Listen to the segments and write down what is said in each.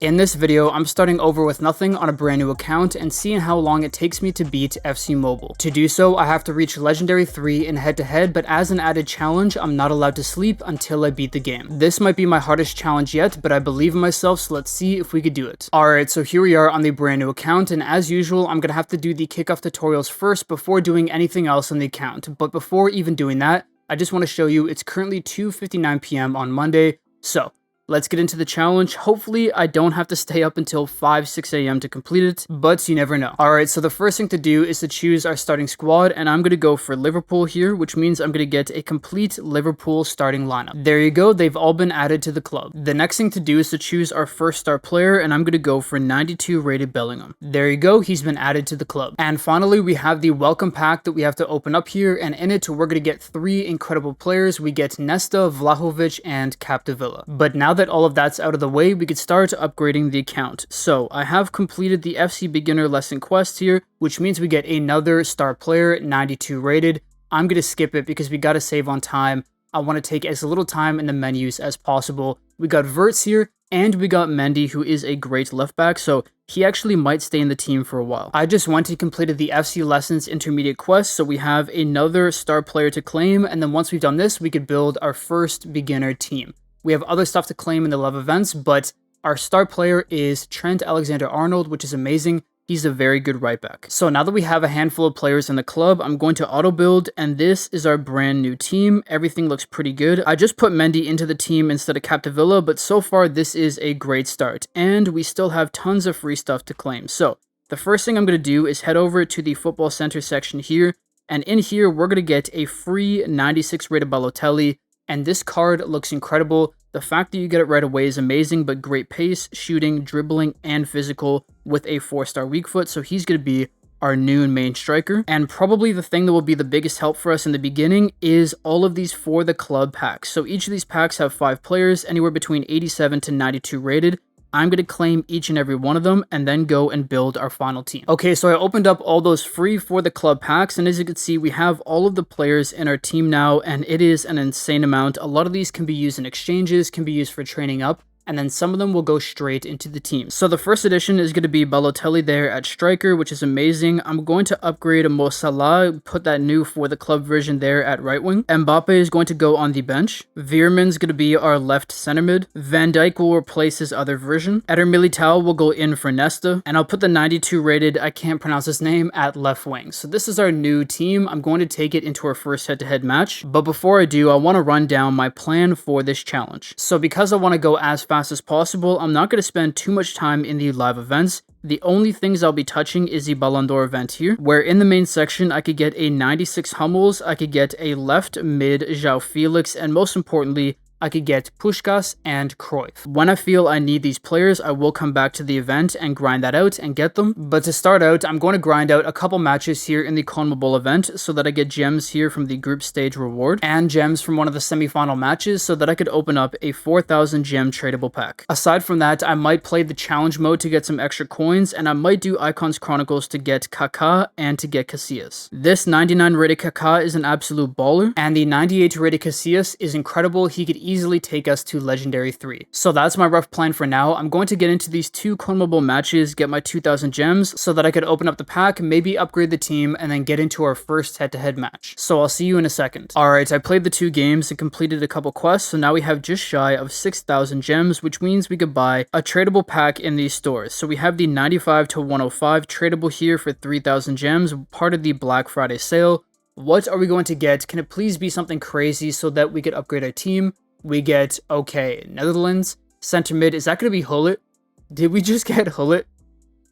In this video, I'm starting over with nothing on a brand new account and seeing how long it takes me to beat FC Mobile. To do so, I have to reach Legendary 3 in head-to-head, but as an added challenge, I'm not allowed to sleep until I beat the game. This might be my hardest challenge yet, but I believe in myself, so let's see if we could do it. Alright, so here we are on the brand new account, and as usual, I'm gonna have to do the kickoff tutorials first before doing anything else on the account. But before even doing that, I just want to show you it's currently 2:59 p.m. on Monday, so let's get into the challenge. Hopefully, I don't have to stay up until 6 a.m. to complete it, but you never know. Alright, so the first thing to do is to choose our starting squad, and I'm going to go for Liverpool here, which means I'm going to get a complete Liverpool starting lineup. There you go, they've all been added to the club. The next thing to do is to choose our first star player, and I'm going to go for 92 rated Bellingham. There you go, he's been added to the club. And finally, we have the welcome pack that we have to open up here, and in it, we're going to get 3 incredible players. We get Nesta, Vlahovic, and Capdevila. But now that all of that's out of the way, we could start upgrading the account. So I have completed the FC beginner lesson quest here, which means we get another star player, 92 rated. I'm going to skip it because we got to save on time. I want to take as little time in the menus as possible. We got Verts here, and we got Mendy, who is a great left back, so he actually might stay in the team for a while. I just went and completed the FC Lessons intermediate quest, so we have another star player to claim, and then once we've done this, we could build our first beginner team. We have other stuff to claim in the live events, but our star player is Trent Alexander-Arnold, which is amazing. He's a very good right back. So now that we have a handful of players in the club, I'm going to auto build, and this is our brand new team. Everything looks pretty good. I just put Mendy into the team instead of Capdevila, but so far this is a great start, and we still have tons of free stuff to claim. So the first thing I'm going to do is head over to the football center section here, and in here we're going to get a free 96 rated Balotelli. And this card looks incredible. The fact that you get it right away is amazing, but great pace, shooting, dribbling, and physical with a 4-star weak foot. So he's going to be our new main striker. And probably the thing that will be the biggest help for us in the beginning is all of these for the club packs. So each of these packs have 5 players, anywhere between 87 to 92 rated. I'm going to claim each and every one of them and then go and build our final team. Okay, so I opened up all those free for the club packs, and as you can see, we have all of the players in our team now, and it is an insane amount. A lot of these can be used in exchanges, can be used for training up, and then some of them will go straight into the team. So the first edition is going to be Balotelli there at striker, which is amazing. I'm going to upgrade Mo Salah, put that new for the club version there at right wing. Mbappe is going to go on the bench. Veerman's going to be our left center mid. Van Dijk will replace his other version. Eder Militao will go in for Nesta. And I'll put the 92 rated, I can't pronounce his name, at left wing. So this is our new team. I'm going to take it into our first head-to-head match. But before I do, I want to run down my plan for this challenge. So because I want to go as fast as possible, I'm not going to spend too much time in the live events. The only things I'll be touching is the Ballon d'Or event here, where in the main section I could get a 96 Hummels, I could get a left mid João Felix, and most importantly, I could get Puskás and Cruyff. When I feel I need these players, I will come back to the event and grind that out and get them. But to start out, I'm going to grind out a couple matches here in the CONMEBOL event so that I get gems here from the group stage reward and gems from one of the semi-final matches so that I could open up a 4,000 gem tradable pack. Aside from that, I might play the challenge mode to get some extra coins, and I might do Icons Chronicles to get Kaká and to get Casillas. This 99 rated Kaká is an absolute baller, and the 98 rated Casillas is incredible. He could easily take us to Legendary 3. So that's my rough plan for now. I'm going to get into these 2 CONMEBOL matches, get my 2,000 gems so that I could open up the pack, maybe upgrade the team, and then get into our first head-to-head match. So I'll see you in a second. Alright, I played the 2 games and completed a couple quests, so now we have just shy of 6,000 gems, which means we could buy a tradable pack in these stores. So we have the 95 to 105 tradable here for 3,000 gems, part of the Black Friday sale. What are we going to get? Can it please be something crazy so that we could upgrade our team? We get, okay, Netherlands, center mid, is that going to be Hullet? Did we just get Hullet?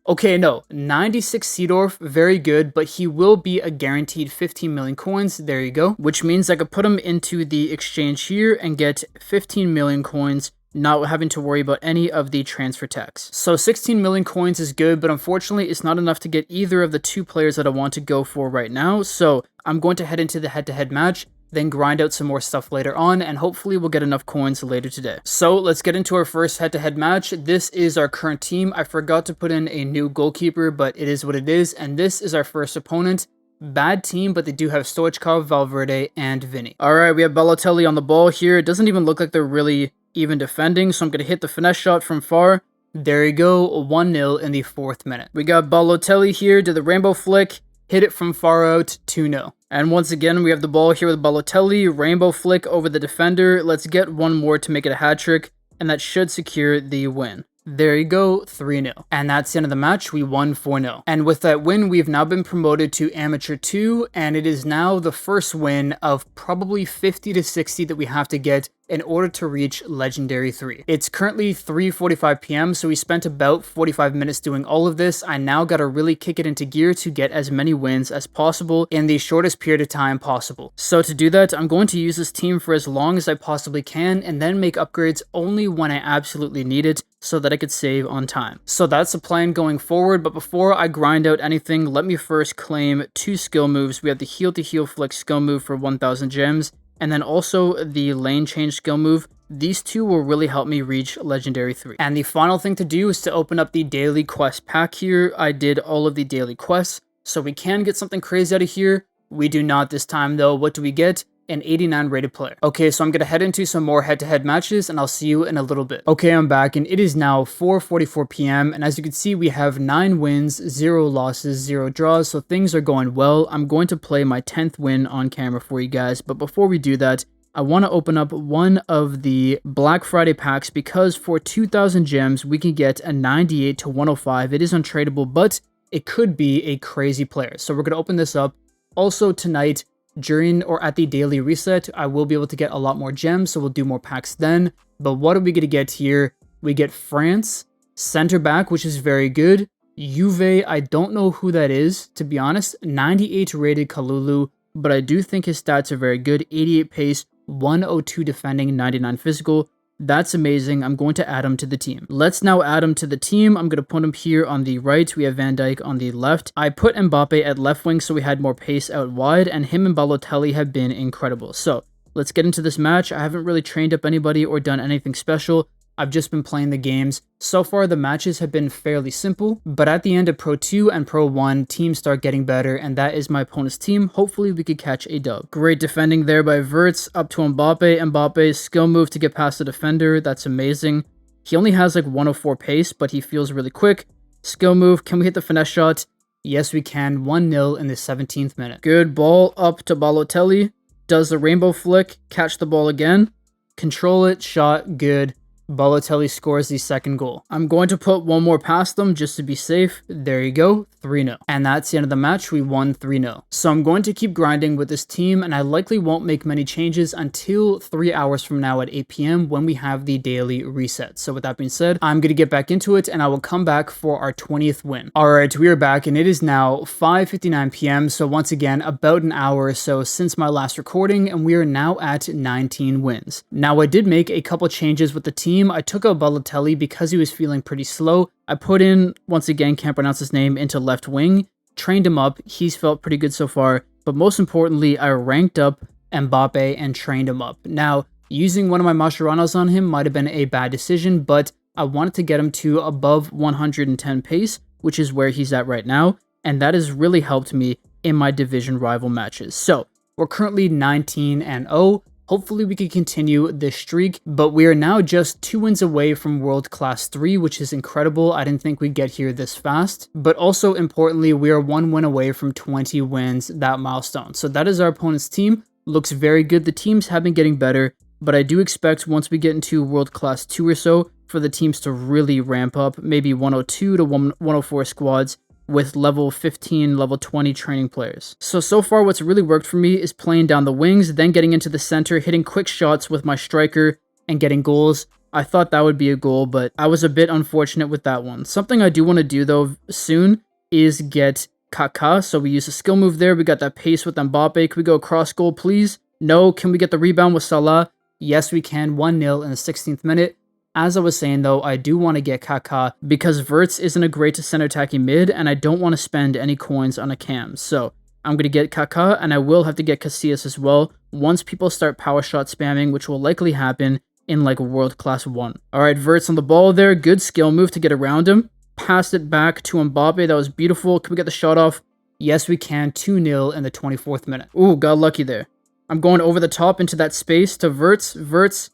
Okay, no, 96 Seedorf, very good, but he will be a guaranteed 15 million coins, there you go, which means I could put him into the exchange here and get 15 million coins, not having to worry about any of the transfer tax. So 16 million coins is good, but unfortunately it's not enough to get either of the 2 players that I want to go for right now, so I'm going to head into the head-to-head match, then grind out some more stuff later on, and hopefully we'll get enough coins later today. So let's get into our first head-to-head match. This is our current team. I forgot to put in a new goalkeeper, but it is what it is, and this is our first opponent. Bad team, but they do have Stoichkov, Valverde, and Vinny. Alright, we have Balotelli on the ball here. It doesn't even look like they're really even defending, so I'm going to hit the finesse shot from far. There you go, 1-0 in the 4th minute. We got Balotelli here, did the rainbow flick, hit it from far out, 2-0. And once again, we have the ball here with Balotelli, rainbow flick over the defender. Let's get one more to make it a hat trick, and that should secure the win. There you go, 3-0. And that's the end of the match, we won 4-0. And with that win, we've now been promoted to Amateur 2, and it is now the first win of probably 50 to 60 that we have to get in order to reach Legendary 3. It's currently 3:45 p.m, so we spent about 45 minutes doing all of this. I now gotta really kick it into gear to get as many wins as possible in the shortest period of time possible. So to do that, I'm going to use this team for as long as I possibly can, and then make upgrades only when I absolutely need it, so that I could save on time. So that's the plan going forward, but before I grind out anything, let me first claim 2 skill moves. We have the heel to heel flick skill move for 1000 gems, and then also the lane change skill move. These 2 will really help me reach Legendary 3. And the final thing to do is to open up the daily quest pack here. I did all of the daily quests, so we can get something crazy out of here. We do not this time though. What do we get? An 89 rated player. Okay, so I'm gonna head into some more head-to-head matches, and I'll see you in a little bit. Okay, I'm back, and it is now 4:44 p.m, and as you can see, we have 9 wins, 0 losses, 0 draws, so things are going well. I'm going to play my 10th win on camera for you guys, but before we do that, I want to open up one of the Black Friday packs, because for 2,000 gems, we can get a 98 to 105. It is untradeable, but it could be a crazy player. So we're gonna open this up. Also tonight, during or at the daily reset, I will be able to get a lot more gems, so we'll do more packs then. But what are we going to get here? We get France, center back, which is very good. Juve, I don't know who that is, to be honest. 98 rated Kalulu, but I do think his stats are very good. 88 pace, 102 defending, 99 physical. That's amazing. I'm going to add him to the team. Let's now add him to the team. I'm going to put him here on the right. We have Van Dijk on the left. I put Mbappe at left wing so we had more pace out wide, and him and Balotelli have been incredible. So let's get into this match. I haven't really trained up anybody or done anything special. I've just been playing the games. So far, the matches have been fairly simple, but at the end of Pro 2 and Pro 1, teams start getting better, and that is my opponent's team. Hopefully, we could catch a dub. Great defending there by Wirtz, up to Mbappe. Mbappe's skill move to get past the defender. That's amazing. He only has like 104 pace, but he feels really quick. Skill move. Can we hit the finesse shot? Yes, we can. 1-0 in the 17th minute. Good ball up to Balotelli. Does the rainbow flick. Catch the ball again. Control it. Shot. Good. Balotelli scores the second goal. I'm going to put one more past them just to be safe. There you go, 3-0. And that's the end of the match. We won 3-0. So I'm going to keep grinding with this team, and I likely won't make many changes until 3 hours from now at 8 p.m. when we have the daily reset. So with that being said, I'm going to get back into it, and I will come back for our 20th win. All right, we are back, and it is now 5:59 p.m. So once again, about an hour or so since my last recording, and we are now at 19 wins. Now, I did make a couple changes with the team. I took out Balotelli because he was feeling pretty slow. I put in, once again, can't pronounce his name, into left wing, trained him up. He's felt pretty good so far, but most importantly, I ranked up Mbappe and trained him up. Now, using one of my Mascherano's on him might have been a bad decision, but I wanted to get him to above 110 pace, which is where he's at right now, and that has really helped me in my division rival matches. So, we're currently 19-0. Hopefully we can continue this streak, but we are now just 2 wins away from World Class 3, which is incredible. I didn't think we'd get here this fast, but also importantly, we are 1 win away from 20 wins, that milestone. So that is our opponent's team. Looks very good. The teams have been getting better, but I do expect once we get into World Class 2 or so, for the teams to really ramp up, maybe 102 to 104 squads, with level 15, level 20 training players. So far what's really worked for me is playing down the wings, then getting into the center, hitting quick shots with my striker, and getting goals. I thought that would be a goal, but I was a bit unfortunate with that one. Something I do want to do though soon is get Kaká. So we use a skill move there. We got that pace with Mbappe. Can we go across goal, please? No. Can we get the rebound with Salah? Yes, we can. 1-0 in the 16th minute. As I was saying though, I do want to get Kaká because Wirtz isn't a great center attacking mid, and I don't want to spend any coins on a cam. So I'm going to get Kaká, and I will have to get Casillas as well once people start power shot spamming, which will likely happen in like World Class 1. Alright, Wirtz on the ball there. Good skill move to get around him. Passed it back to Mbappe. That was beautiful. Can we get the shot off? Yes, we can. 2-0 in the 24th minute. Ooh, got lucky there. I'm going over the top into that space to Wirtz. Wirtz.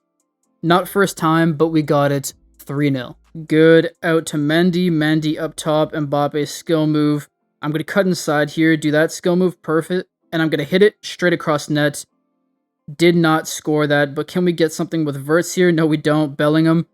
Not first time, but we got it. 3-0. Good, out to Mendy. Mendy up top, Mbappe skill move. I'm going to cut inside here, do that skill move, perfect. And I'm going to hit it straight across net. Did not score that, but can we get something with Verts here? No, we don't. Bellingham.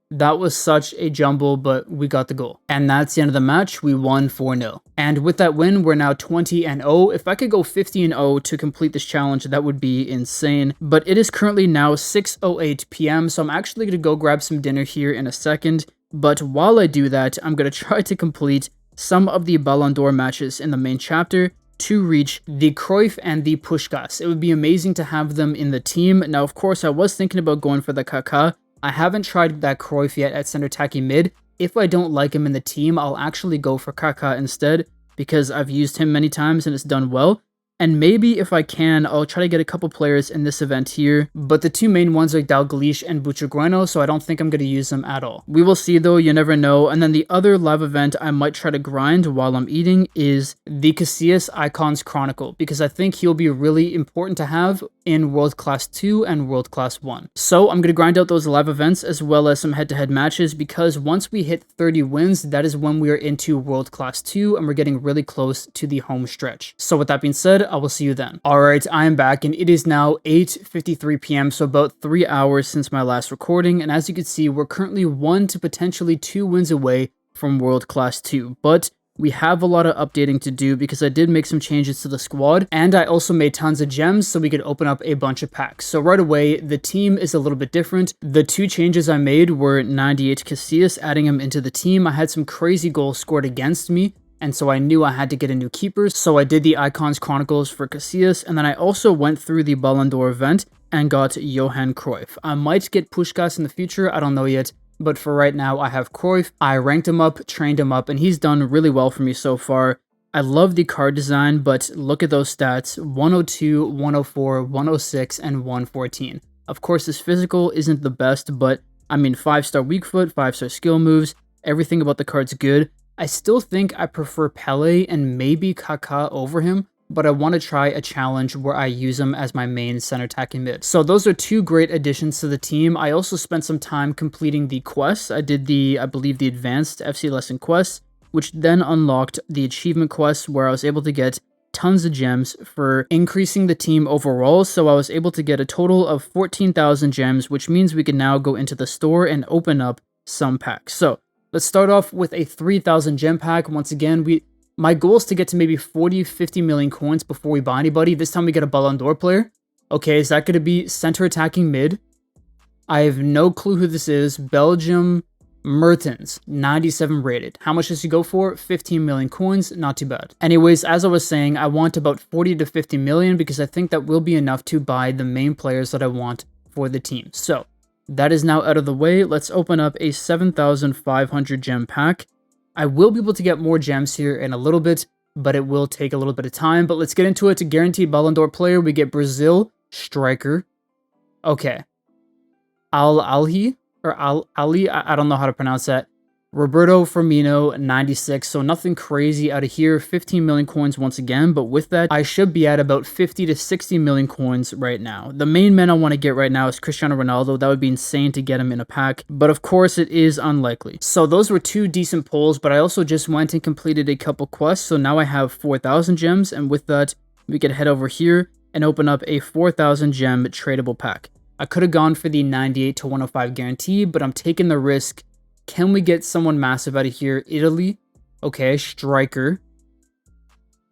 That was such a jumble, but we got the goal. And that's the end of the match. We won 4-0. And with that win, we're now 20-0. If I could go 50-0 to complete this challenge, that would be insane. But it is currently now 6:08 p.m., so I'm actually going to go grab some dinner here in a second. But while I do that, I'm going to try to complete some of the Ballon d'Or matches in the main chapter to reach the Cruyff and the Puskás. It would be amazing to have them in the team. Now, of course, I was thinking about going for the Kaká. I haven't tried that Cruyff yet at center attacking mid. If I don't like him in the team, I'll actually go for Kaká instead, because I've used him many times and it's done well. And maybe if I can, I'll try to get a couple players in this event here. But the two main ones are Dalglish and Butragueno, so I don't think I'm going to use them at all. We will see though, you never know. And then the other live event I might try to grind while I'm eating is the Casillas Icons Chronicle, because I think he'll be really important to have in World Class 2 and World Class 1. So I'm going to grind out those live events as well as some head-to-head matches, because once we hit 30 wins, that is when we are into World Class 2 and we're getting really close to the home stretch. So with that being said, I will see you then. Alright, I am back and it is now 8:53 p.m. so about 3 hours since my last recording, and as you can see, we're currently 1 to potentially 2 wins away from World Class 2, but we have a lot of updating to do because I did make some changes to the squad, and I also made tons of gems so we could open up a bunch of packs. So right away, the team is a little bit different. The two changes I made were 98 Casillas, adding him into the team. I had some crazy goals scored against me, and so I knew I had to get a new keeper. So I did the Icons Chronicles for Casillas, and then I also went through the Ballon d'Or event and got Johan Cruyff. I might get Puskás in the future, I don't know yet. But for right now, I have Cruyff. I ranked him up, trained him up, and he's done really well for me so far. I love the card design, but look at those stats: 102, 104, 106, and 114. Of course, his physical isn't the best, but I mean, 5-star weak foot, 5-star skill moves, everything about the card's good. I still think I prefer Pele and maybe Kaká over him, but I want to try a challenge where I use him as my main center attacking mid. So those are two great additions to the team. I also spent some time completing the quests. I did I believe the advanced FC lesson quests, which then unlocked the achievement quests where I was able to get tons of gems for increasing the team overall. So I was able to get a total of 14,000 gems, which means we can now go into the store and open up some packs. So let's start off with a 3,000 gem pack. Once again, my goal is to get to maybe 40-50 million coins before we buy anybody. This time we get a Ballon d'Or player. Okay, is that going to be center attacking mid? I have no clue who this is. Belgium, Mertens, 97 rated. How much does he go for? 15 million coins, not too bad. Anyways, as I was saying, I want about 40 to 50 million because I think that will be enough to buy the main players that I want for the team. So that is now out of the way. Let's open up a 7,500 gem pack. I will be able to get more gems here in a little bit, but it will take a little bit of time. But let's get into it. To guarantee Ballon d'Or player, we get Brazil striker. Okay. Ali, I don't know how to pronounce that. Roberto Firmino, 96, so nothing crazy out of here. 15 million coins once again, but with that, I should be at about 50 to 60 million coins right now. The main man I want to get right now is Cristiano Ronaldo. That would be insane to get him in a pack, but of course it is unlikely. So those were two decent pulls, but I also just went and completed a couple quests, so now I have 4,000 gems, and with that, we can head over here and open up a 4,000 gem tradable pack. I could have gone for the 98 to 105 guarantee, but I'm taking the risk. Can we get someone massive out of here? Italy. Okay, striker.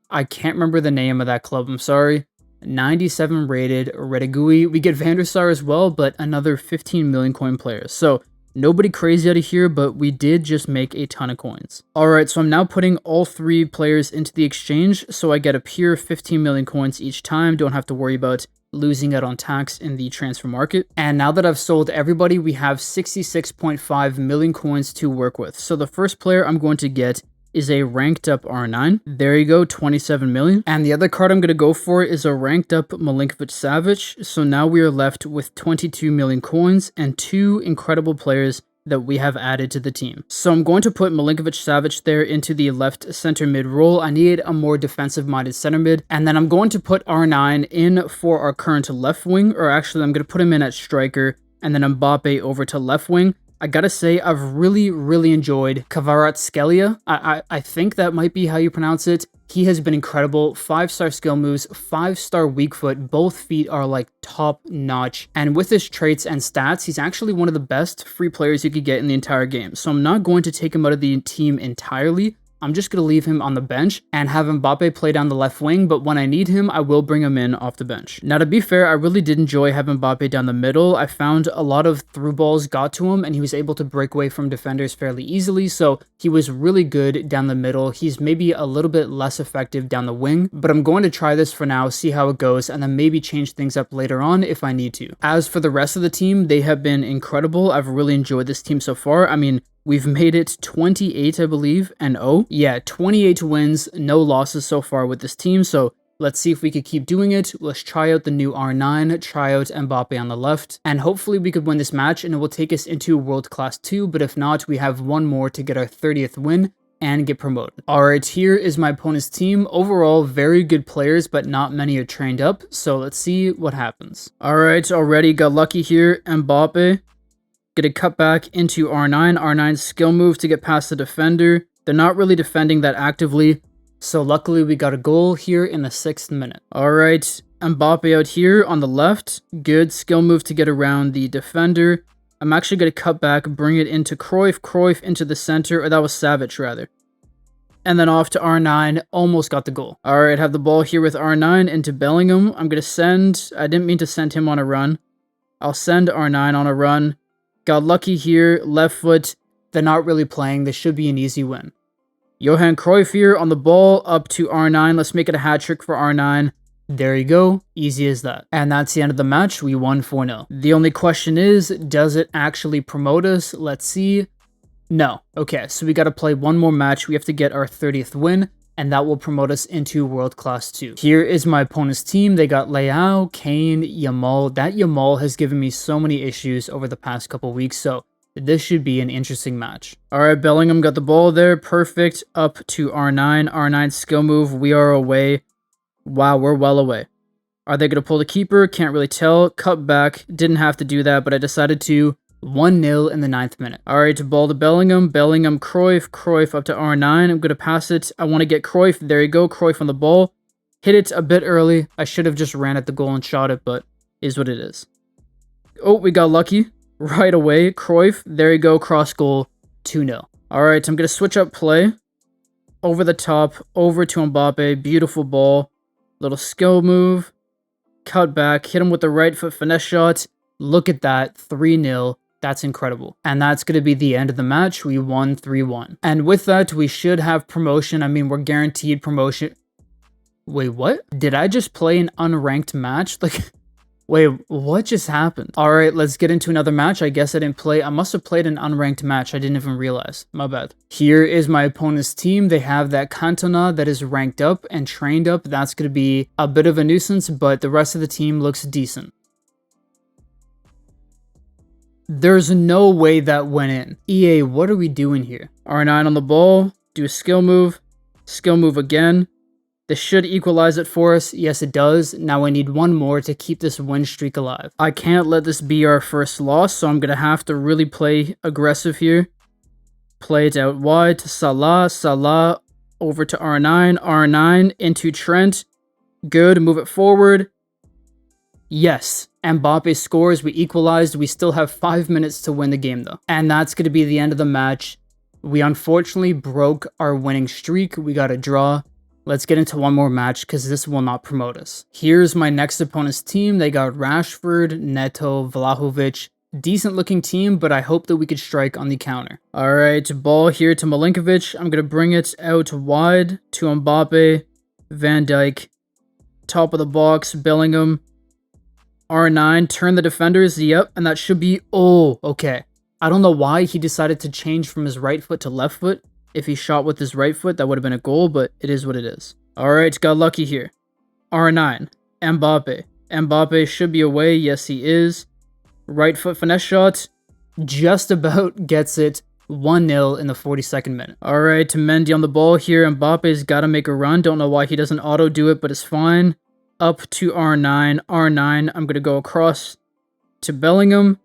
I can't remember the name of that club, I'm sorry. 97 rated, Retegui. We get Van der Sar as well, but another 15 million coin players. So nobody crazy out of here, but we did just make a ton of coins. Alright, so I'm now putting all three players into the exchange, so I get a pure 15 million coins each time. Don't have to worry about losing out on tax in the transfer market. And now that I've sold everybody, we have 66.5 million coins to work with. So the first player I'm going to get is a ranked up R9. There you go, 27 million. And the other card I'm going to go for is a ranked up Milinkovic-Savic. So now we are left with 22 million coins and two incredible players that we have added to the team. So I'm going to put Milinkovic-Savic there into the left center mid role. I need a more defensive minded center mid. And then I'm going to put R9 in for our current left wing, or actually I'm going to put him in at striker and then Mbappe over to left wing. I gotta say, I've really enjoyed Kvaratskhelia. I think that might be how you pronounce it. He has been incredible. 5-star skill moves, 5-star weak foot. Both feet are like top notch. And with his traits and stats, he's actually one of the best free players you could get in the entire game. So I'm not going to take him out of the team entirely. I'm just going to leave him on the bench and have Mbappe play down the left wing, but when I need him, I will bring him in off the bench. Now, to be fair, I really did enjoy having Mbappe down the middle. I found a lot of through balls got to him, and he was able to break away from defenders fairly easily, so he was really good down the middle. He's maybe a little bit less effective down the wing, but I'm going to try this for now, see how it goes, and then maybe change things up later on if I need to. As for the rest of the team, they have been incredible. I've really enjoyed this team so far. I mean, we've made it 28, I believe, and 0. Yeah, 28 wins, no losses so far with this team, so let's see if we could keep doing it. Let's try out the new R9, try out Mbappe on the left, and hopefully we could win this match and it will take us into World Class 2, but if not, we have one more to get our 30th win and get promoted. Alright, here is my opponent's team. Overall, very good players, but not many are trained up, so let's see what happens. Alright, already got lucky here. Mbappe. Get a cut back into R9. R9's skill move to get past the defender. They're not really defending that actively, so luckily we got a goal here in the 6th minute. Alright, Mbappe out here on the left. Good skill move to get around the defender. I'm actually going to cut back, bring it into Cruyff. Cruyff into the center, or that was Savic rather. And then off to R9, almost got the goal. Alright, have the ball here with R9 into Bellingham. I'm going to send, I didn't mean to send him on a run. I'll send R9 on a run. Got lucky here, left foot. They're not really playing. This should be an easy win. Johan Cruyff here on the ball, up to R9. Let's make it a hat trick for R9. There you go. Easy as that. And that's the end of the match. We won 4-0. The only question is, does it actually promote us? Let's see. No. Okay, so we got to play one more match. We have to get our 30th win, and that will promote us into World Class 2. Here is my opponent's team. They got Leao, Kane, Yamal. That Yamal has given me so many issues over the past couple weeks, so this should be an interesting match. Alright, Bellingham got the ball there. Perfect. Up to R9. R9 skill move. We are away. Wow, we're well away. Are they going to pull the keeper? Can't really tell. Cut back. Didn't have to do that, but I decided to. 1-0 in the 9th minute. Alright, ball to Bellingham. Bellingham, Cruyff. Cruyff up to R9. I'm going to pass it. I want to get Cruyff. There you go. Cruyff on the ball. Hit it a bit early. I should have just ran at the goal and shot it, but is what it is. Oh, we got lucky. Right away. Cruyff. There you go. Cross goal. 2-0. Alright, I'm going to switch up play. Over the top. Over to Mbappe. Beautiful ball. Little skill move. Cut back. Hit him with the right foot finesse shot. Look at that. 3-0. That's incredible. And that's going to be the end of the match. We won 3-1. And with that, we should have promotion. I mean, we're guaranteed promotion. Wait, what? Did I just play an unranked match? Like, wait, what just happened? All right, let's get into another match. I guess I didn't play. I must have played an unranked match. I didn't even realize. My bad. Here is my opponent's team. They have that Cantona that is ranked up and trained up. That's going to be a bit of a nuisance, but the rest of the team looks decent. There's no way that went in. EA, what are we doing here? R9 on the ball. Do a skill move. Skill move again. This should equalize it for us. Yes, it does. Now I need one more to keep this win streak alive. I can't let this be our first loss, so I'm going to have to really play aggressive here. Play it out wide to Salah. Salah over to R9. R9 into Trent. Good. Move it forward. Yes. Mbappe scores. We equalized. We still have 5 minutes to win the game, though. And that's going to be the end of the match. We unfortunately broke our winning streak. We got a draw. Let's get into one more match because this will not promote us. Here's my next opponent's team. They got Rashford, Neto, Vlahovic. Decent looking team, but I hope that we could strike on the counter. All right, ball here to Milinkovic. I'm going to bring it out wide to Mbappe, Van Dijk, top of the box, Bellingham, R9, turn the defenders. Yep, and that should be, oh, okay. I don't know why he decided to change from his right foot to left foot. If he shot with his right foot, that would have been a goal, but it is what it is. All right, got lucky here. R9, Mbappe. Mbappe should be away. Yes, he is. Right foot finesse shot. Just about gets it. 1-0 in the 42nd minute. All right, to Mendy on the ball here. Mbappe's got to make a run. Don't know why he doesn't auto do it, but it's fine. Up to R9. R9, I'm going to go across to Bellingham.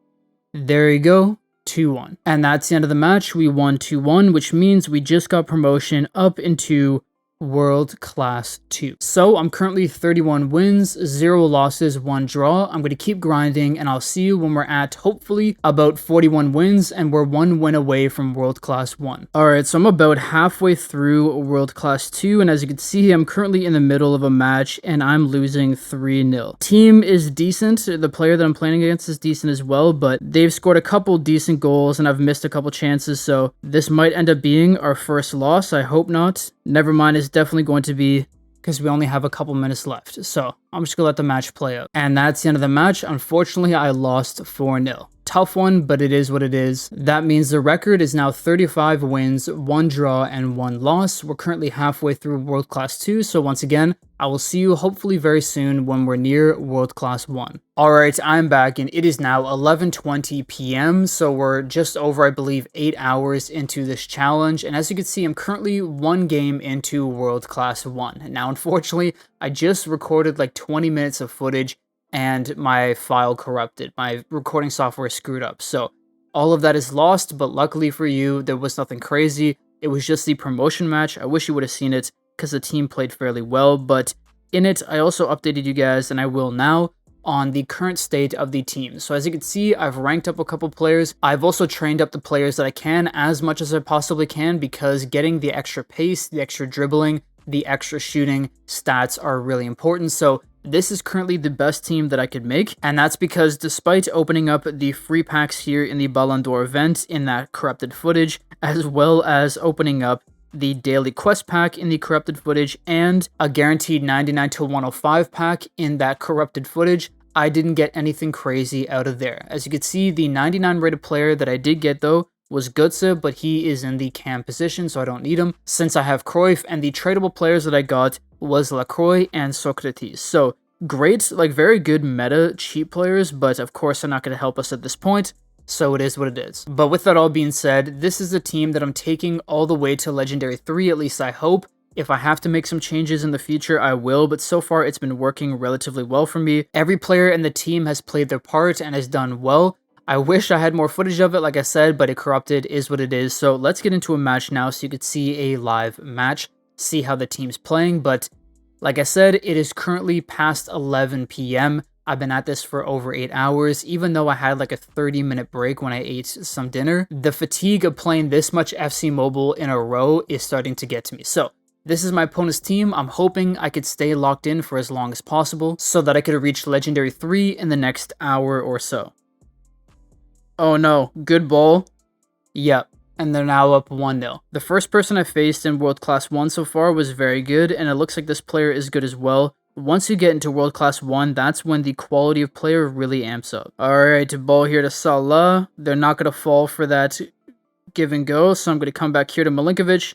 There you go. 2-1. And that's the end of the match. We won 2-1, which means we just got promotion up into World Class 2. So I'm currently 31 wins, 0 losses, 1 draw. I'm going to keep grinding, and I'll see you when we're at, hopefully, about 41 wins, and we're 1 win away from World Class 1. Alright, so I'm about halfway through World Class 2, and as you can see, I'm currently in the middle of a match, and I'm losing 3-0. Team is decent. The player that I'm playing against is decent as well, but they've scored a couple decent goals, and I've missed a couple chances, so this might end up being our first loss. I hope not. Never mind, it's definitely going to be, because we only have a couple minutes left. So I'm just gonna let the match play out. And that's the end of the match. Unfortunately, I lost 4-0. Tough one, but it is what it is. That means the record is now 35 wins, 1 draw, and 1 loss. We're currently halfway through World Class 2, so once again, I will see you hopefully very soon when we're near World Class 1. Alright, I'm back, and it is now 11:20 p.m, so we're just over, I believe, 8 hours into this challenge, and as you can see, I'm currently 1 game into World Class 1. Now, unfortunately, I just recorded like 20 minutes of footage, and my file corrupted. My recording software screwed up. So all of that is lost, but luckily for you, there was nothing crazy. It was just the promotion match. I wish you would have seen it because the team played fairly well, but in it, I also updated you guys, and I will now, on the current state of the team. So as you can see, I've ranked up a couple players. I've also trained up the players that I can as much as I possibly can, because getting the extra pace, the extra dribbling, the extra shooting stats are really important. So this is currently the best team that I could make, and that's because despite opening up the free packs here in the Ballon d'Or event in that corrupted footage, as well as opening up the daily quest pack in the corrupted footage and a guaranteed 99 to 105 pack in that corrupted footage, I didn't get anything crazy out of there. As you can see, the 99 rated player that I did get though was Götze, but he is in the cam position, so I don't need him since I have Cruyff, and the tradable players that I got was Lacroix and Socrates. So great, like very good meta cheap players, but of course they're not going to help us at this point, so it is what it is. But with that all being said, this is a team that I'm taking all the way to Legendary 3, at least I hope. If I have to make some changes in the future, I will, but so far it's been working relatively well for me. Every player in the team has played their part and has done well. I wish I had more footage of it, like I said, but it corrupted is what it is. So let's get into a match now so you could see a live match, see how the team's playing. But like I said, it is currently past 11 p.m. I've been at this for over 8 hours, even though I had like a 30-minute break when I ate some dinner. The fatigue of playing this much FC Mobile in a row is starting to get to me. So this is my opponent's team. I'm hoping I could stay locked in for as long as possible so that I could reach Legendary 3 in the next hour or so. Oh no, good ball. Yep, and they're now up 1-0. The first person I faced in World Class 1 so far was very good, and it looks like this player is good as well. Once you get into World Class 1, that's when the quality of player really amps up. Alright, ball here to Salah. They're not going to fall for that give and go, so I'm going to come back here to Milinkovic.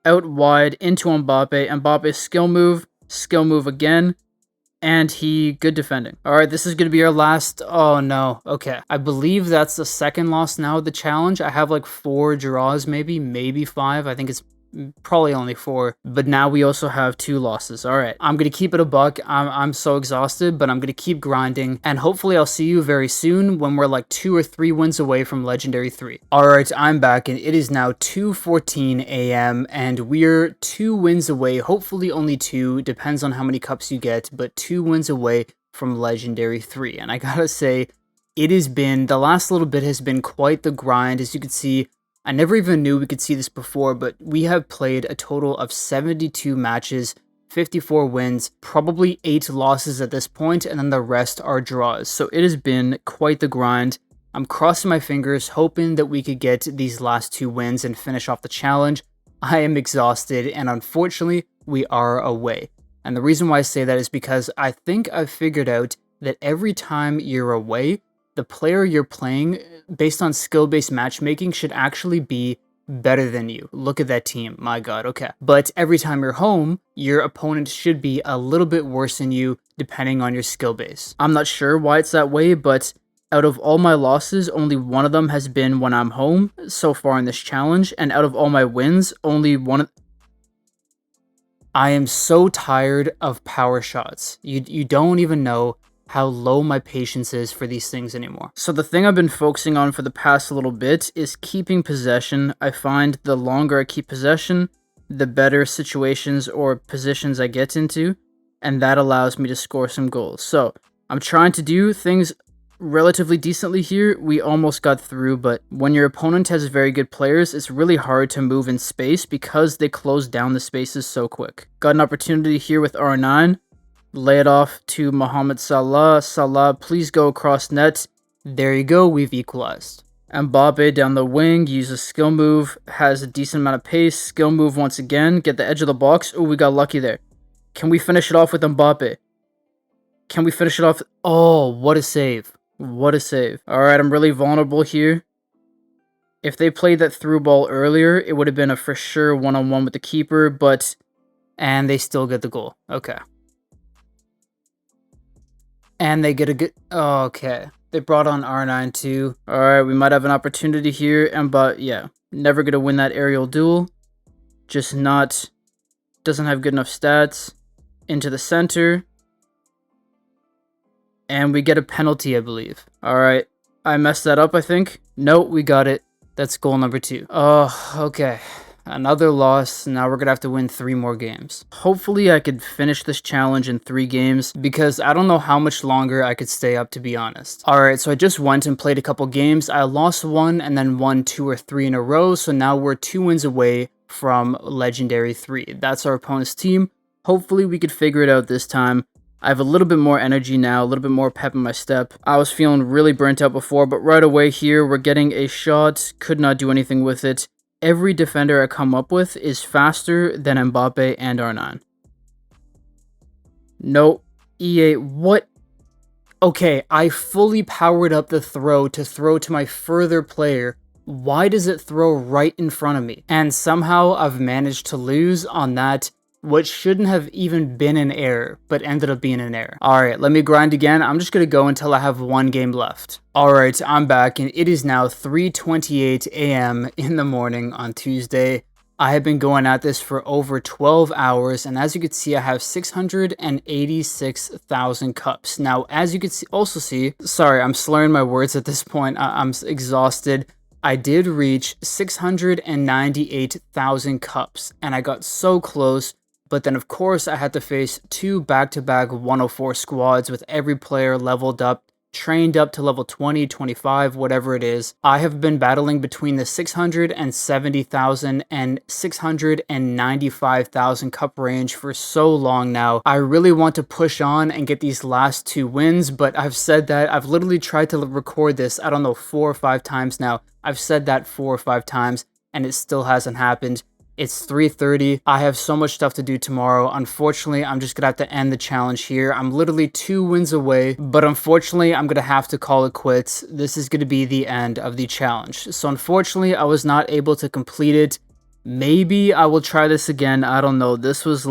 Out wide into Mbappe. Mbappe's skill move again. And good defending. All right, this is going to be our last. Oh no. Okay. I believe that's the second loss now of the challenge. I have like 4 draws, maybe 5. I think it's probably only 4, but now we also have 2 losses. All right, I'm gonna keep it a buck. I'm so exhausted, but I'm gonna keep grinding, and hopefully I'll see you very soon when we're like 2 or 3 wins away from Legendary 3. All right, I'm back, and it is now 2:14 a.m. and we're 2 wins away, hopefully only 2, depends on how many cups you get, but 2 wins away from Legendary 3. And I gotta say, it has been, the last little bit has been quite the grind. As you can see, I never even knew we could see this before, but we have played a total of 72 matches, 54 wins, probably 8 losses at this point, and then the rest are draws. So it has been quite the grind. I'm crossing my fingers, hoping that we could get these last 2 wins and finish off the challenge. I am exhausted, and unfortunately, we are away. And the reason why I say that is because I think I've figured out that every time you're away, the player you're playing, based on skill-based matchmaking, should actually be better than you. Look at that team. My god, okay. But every time you're home, your opponent should be a little bit worse than you, depending on your skill base. I'm not sure why it's that way, but out of all my losses, only one of them has been when I'm home so far in this challenge, and out of all my wins, only one of... I am so tired of power shots. You don't even know how low my patience is for these things anymore. So the thing I've been focusing on for the past little bit is keeping possession. I find the longer I keep possession, the better situations or positions I get into, and that allows me to score some goals. So I'm trying to do things relatively decently here. We almost got through, but when your opponent has very good players, it's really hard to move in space because they close down the spaces so quick. Got an opportunity here with R9. Lay it off to Mohamed Salah. Salah, please go across net. There you go, we've equalized. Mbappe down the wing, uses skill move, has a decent amount of pace. Skill move once again, get the edge of the box. Oh, we got lucky there. Can we finish it off with Mbappe? Can we finish it off? Oh, what a save. What a save. Alright, I'm really vulnerable here. If they played that through ball earlier, it would have been a for sure one-on-one with the keeper, but... And they still get the goal. Okay. And they get a good... Oh, okay. They brought on R9 too. Alright, we might have an opportunity here. But yeah, never going to win that aerial duel. Just not... Doesn't have good enough stats. Into the center. And we get a penalty, I believe. Alright. I messed that up, I think. Nope, we got it. That's goal number 2. Oh, okay. Another loss. Now we're going to have to win 3 more games. Hopefully I could finish this challenge in 3 games because I don't know how much longer I could stay up, to be honest. Alright, so I just went and played a couple games. I lost 1 and then won 2 or 3 in a row. So now we're 2 wins away from Legendary 3. That's our opponent's team. Hopefully we could figure it out this time. I have a little bit more energy now, a little bit more pep in my step. I was feeling really burnt out before, but right away here, we're getting a shot. Could not do anything with it. Every defender I come up with is faster than Mbappe and R9. No, EA, what? Okay, I fully powered up the throw to my further player. Why does it throw right in front of me? And somehow I've managed to lose on that, what shouldn't have even been an error, but ended up being an error. Alright, let me grind again. I'm just gonna go until I have 1 game left. Alright, I'm back, and it is now 3:28 a.m. in the morning on Tuesday. I have been going at this for over 12 hours, and as you can see, I have 686,000 cups. Now, as you can also see, sorry, I'm slurring my words at this point. I'm exhausted. I did reach 698,000 cups, and I got so close. But then, of course, I had to face 2 back-to-back 104 squads with every player leveled up, trained up to level 20, 25, whatever it is. I have been battling between the 670,000 and 695,000 cup range for so long now. I really want to push on and get these last 2 wins, but I've said that. I've literally tried to record this, I don't know, 4 or 5 times now. I've said that 4 or 5 times, and it still hasn't happened. It's 3:30. I have so much stuff to do tomorrow. Unfortunately, I'm just gonna have to end the challenge here. I'm literally 2 wins away, but unfortunately, I'm gonna have to call it quits. This is gonna be the end of the challenge. So unfortunately, I was not able to complete it. Maybe I will try this again. I don't know. This was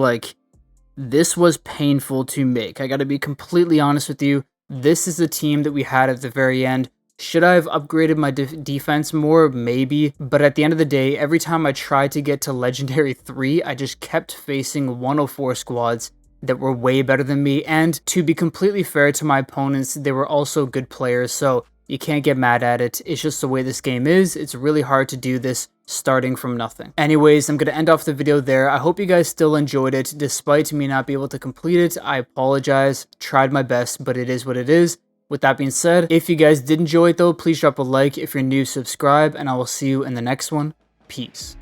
painful to make. I gotta be completely honest with you. This is the team that we had at the very end. Should I have upgraded my defense more? Maybe. But at the end of the day, every time I tried to get to Legendary 3, I just kept facing 104 squads that were way better than me. And to be completely fair to my opponents, they were also good players, so you can't get mad at it. It's just the way this game is. It's really hard to do this starting from nothing. Anyways, I'm going to end off the video there. I hope you guys still enjoyed it. Despite me not being able to complete it, I apologize. Tried my best, but it is what it is. With that being said, if you guys did enjoy it though, please drop a like. If you're new, subscribe, and I will see you in the next one. Peace.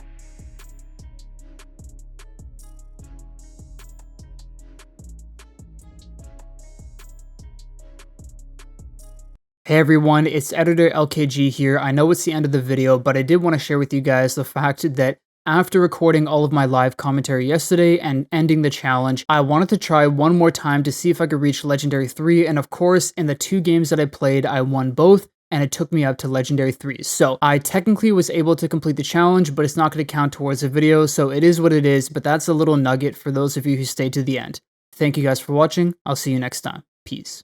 Hey everyone, it's Editor LKG here. I know it's the end of the video, but I did want to share with you guys the fact that after recording all of my live commentary yesterday and ending the challenge, I wanted to try one more time to see if I could reach Legendary 3, and of course, in the 2 games that I played, I won both, and it took me up to Legendary 3. So I technically was able to complete the challenge, but it's not going to count towards the video, so it is what it is, but that's a little nugget for those of you who stayed to the end. Thank you guys for watching. I'll see you next time. Peace.